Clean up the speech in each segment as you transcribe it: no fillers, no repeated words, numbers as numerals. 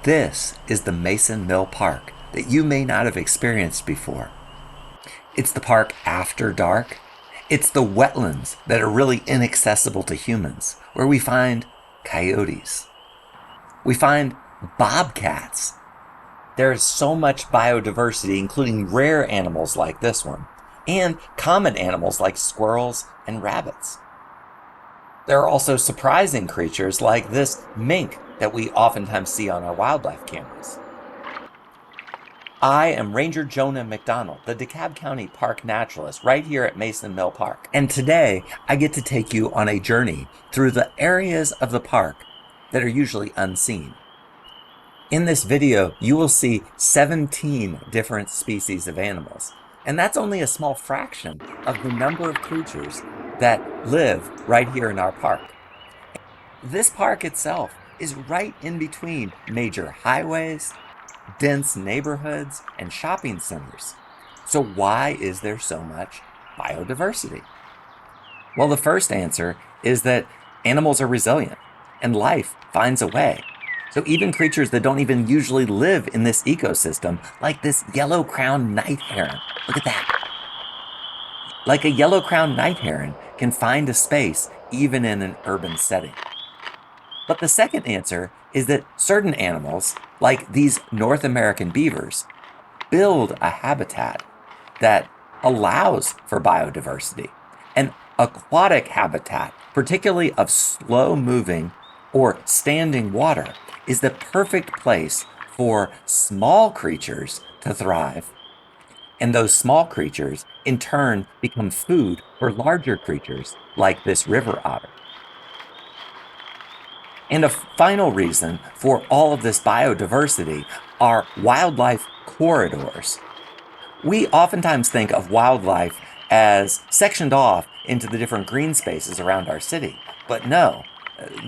This is the Mason Mill Park that you may not have experienced before. It's the park after dark. It's the wetlands that are really inaccessible to humans, where we find coyotes. We find bobcats. There is so much biodiversity, including rare animals like this one, and common animals like squirrels and rabbits. There are also surprising creatures like this mink that we oftentimes see on our wildlife cameras. I am Ranger Jonah McDonald, the DeKalb County Park Naturalist, right here at Mason Mill Park. And today, I get to take you on a journey through the areas of the park that are usually unseen. In this video, you will see 17 different species of animals, and that's only a small fraction of the number of creatures that live right here in our park. This park itself is right in between major highways, dense neighborhoods, and shopping centers. So why is there so much biodiversity? Well, the first answer is that animals are resilient and life finds a way. So even creatures that don't even usually live in this ecosystem, like this yellow-crowned night heron, look at that. Like a yellow-crowned night heron can find a space even in an urban setting. But the second answer is that certain animals, like these North American beavers, build a habitat that allows for biodiversity. An aquatic habitat, particularly of slow-moving or standing water, is the perfect place for small creatures to thrive. And those small creatures, in turn, become food for larger creatures like this river otter. And a final reason for all of this biodiversity are wildlife corridors. We oftentimes think of wildlife as sectioned off into the different green spaces around our city, but no.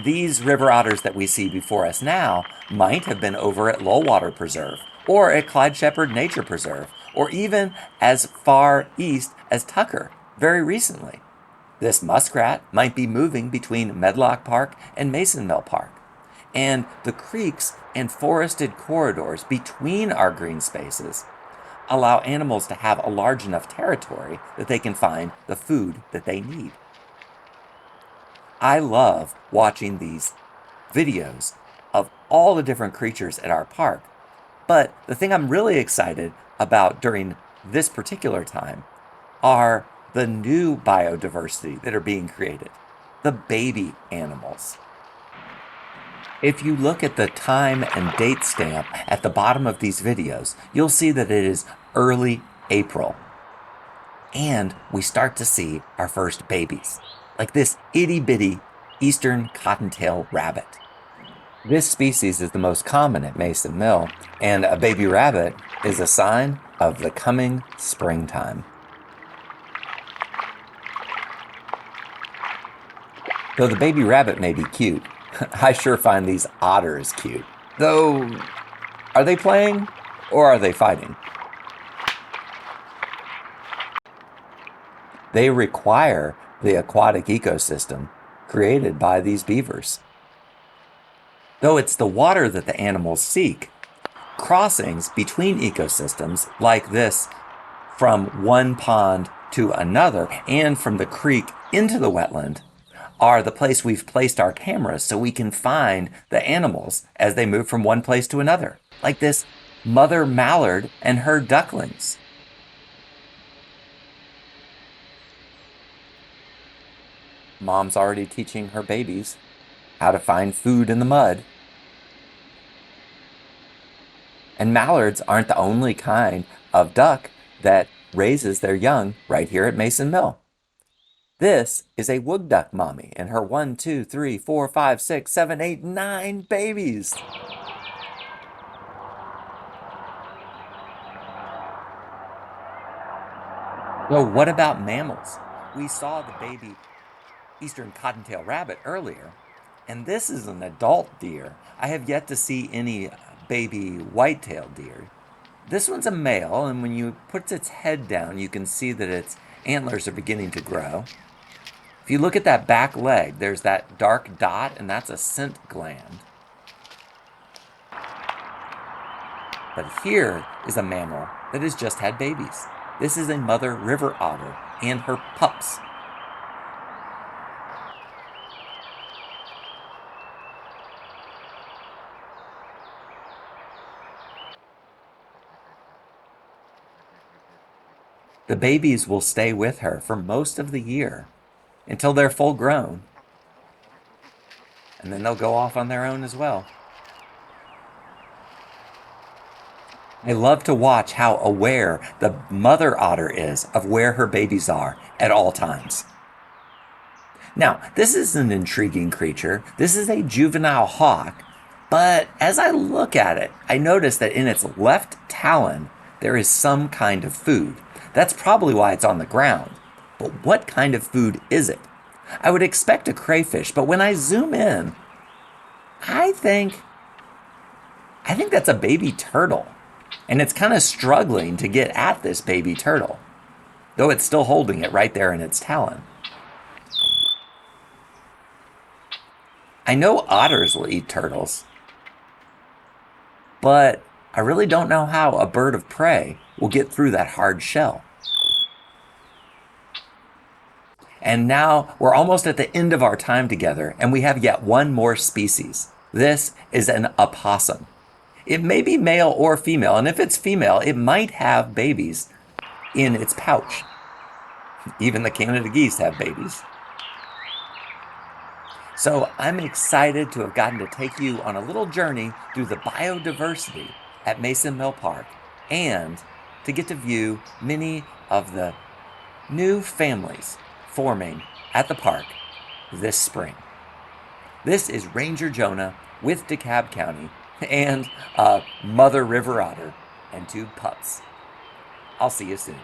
These river otters that we see before us now might have been over at Lowwater Preserve, or at Clyde Shepherd Nature Preserve, or even as far east as Tucker very recently. This muskrat might be moving between Medlock Park and Mason Mill Park. And the creeks and forested corridors between our green spaces allow animals to have a large enough territory that they can find the food that they need. I love watching these videos of all the different creatures at our park. But the thing I'm really excited about during this particular time are the new biodiversity that are being created, the baby animals. If you look at the time and date stamp at the bottom of these videos, you'll see that it is early April. And we start to see our first babies, like this itty-bitty eastern cottontail rabbit. This species is the most common at Mason Mill, and a baby rabbit is a sign of the coming springtime. Though the baby rabbit may be cute, I sure find these otters cute. Though, are they playing or are they fighting? They require the aquatic ecosystem created by these beavers. Though it's the water that the animals seek, crossings between ecosystems like this from one pond to another and from the creek into the wetland are the place we've placed our cameras so we can find the animals as they move from one place to another, like this mother mallard and her ducklings. Mom's already teaching her babies how to find food in the mud. And mallards aren't the only kind of duck that raises their young right here at Mason Mill. This is a wood duck mommy and her 1, 2, 3, 4, 5, 6, 7, 8, 9 babies. Well, what about mammals? We saw the baby eastern cottontail rabbit earlier, and this is an adult deer. I have yet to see any baby white-tailed deer. This one's a male, and when you put its head down, you can see that its antlers are beginning to grow. If you look at that back leg, there's that dark dot, and that's a scent gland. But here is a mammal that has just had babies. This is a mother river otter and her pups. The babies will stay with her for most of the year until they're full grown, and then they'll go off on their own as well. I love to watch how aware the mother otter is of where her babies are at all times. Now, this is an intriguing creature. This is a juvenile hawk, but as I look at it, I notice that in its left talon, there is some kind of food. That's probably why it's on the ground. But what kind of food is it? I would expect a crayfish, but when I zoom in, I think that's a baby turtle. And it's kind of struggling to get at this baby turtle, though it's still holding it right there in its talon. I know otters will eat turtles, but I really don't know how a bird of prey will get through that hard shell. And now we're almost at the end of our time together, and we have yet one more species. This is an opossum. It may be male or female, and if it's female, it might have babies in its pouch. Even the Canada geese have babies. So I'm excited to have gotten to take you on a little journey through the biodiversity at Mason Mill Park and to get to view many of the new families forming at the park this spring. This is Ranger Jonah with DeKalb County and a mother river otter and 2 pups. I'll see you soon.